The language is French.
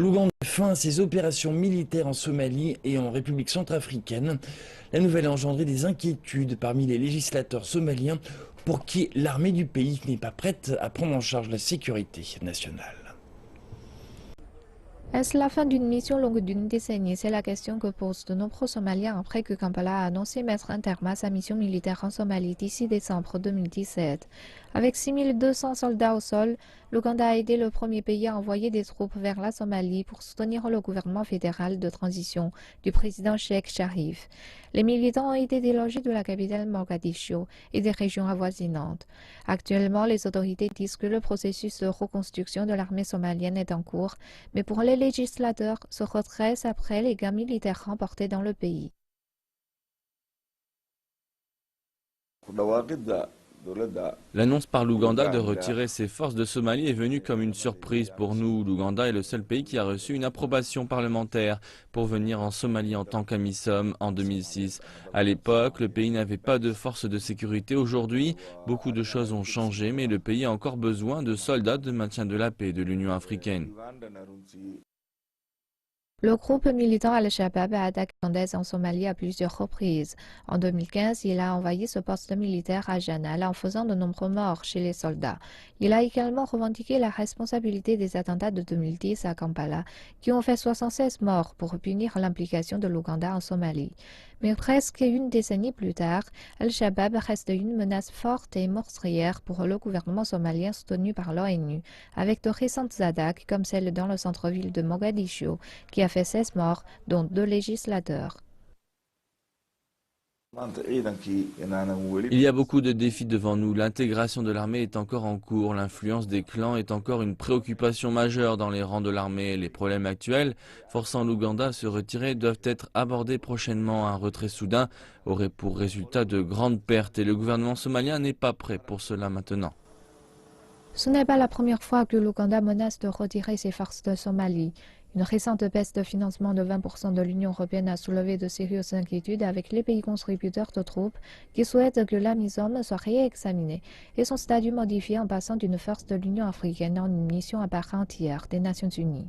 L'Ouganda met fin à ses opérations militaires en Somalie et en République centrafricaine. La nouvelle a engendré des inquiétudes parmi les législateurs somaliens pour qui l'armée du pays n'est pas prête à prendre en charge la sécurité nationale. Est-ce la fin d'une mission longue d'une décennie? C'est la question que posent de nombreux Somaliens après que Kampala a annoncé mettre un terme à sa mission militaire en Somalie d'ici décembre 2017. Avec 6200 soldats au sol, l'Ouganda a été le premier pays à envoyer des troupes vers la Somalie pour soutenir le gouvernement fédéral de transition du président Sheikh Sharif. Les militants ont été délogés de la capitale Mogadiscio et des régions avoisinantes. Actuellement, les autorités disent que le processus de reconstruction de l'armée somalienne est en cours, mais pour les législateurs, se redressent après les gains militaires remportés dans le pays. L'annonce par l'Ouganda de retirer ses forces de Somalie est venue comme une surprise pour nous. L'Ouganda est le seul pays qui a reçu une approbation parlementaire pour venir en Somalie en tant qu'AMISOM en 2006. À l'époque, le pays n'avait pas de forces de sécurité. Aujourd'hui, beaucoup de choses ont changé, mais le pays a encore besoin de soldats de maintien de la paix de l'Union africaine. Le groupe militant Al-Shabaab a attaqué Rwandaise en Somalie à plusieurs reprises. En 2015, il a envahi ce poste militaire à Janal en faisant de nombreux morts chez les soldats. Il a également revendiqué la responsabilité des attentats de 2010 à Kampala, qui ont fait 76 morts pour punir l'implication de l'Ouganda en Somalie. Mais presque une décennie plus tard, Al-Shabaab reste une menace forte et meurtrière pour le gouvernement somalien soutenu par l'ONU, avec de récentes attaques comme celle dans le centre-ville de Mogadiscio, qui a fait 16 morts, dont 2 législateurs. Il y a beaucoup de défis devant nous. L'intégration de l'armée est encore en cours. L'influence des clans est encore une préoccupation majeure dans les rangs de l'armée. Les problèmes actuels, forçant l'Ouganda à se retirer, doivent être abordés prochainement. Un retrait soudain aurait pour résultat de grandes pertes et le gouvernement somalien n'est pas prêt pour cela maintenant. Ce n'est pas la première fois que l'Ouganda menace de retirer ses forces de Somalie. Une récente baisse de financement de 20% de l'Union européenne a soulevé de sérieuses inquiétudes avec les pays contributeurs de troupes qui souhaitent que l'AMISOM soit réexaminée et son statut modifié en passant d'une force de l'Union africaine en une mission à part entière des Nations unies.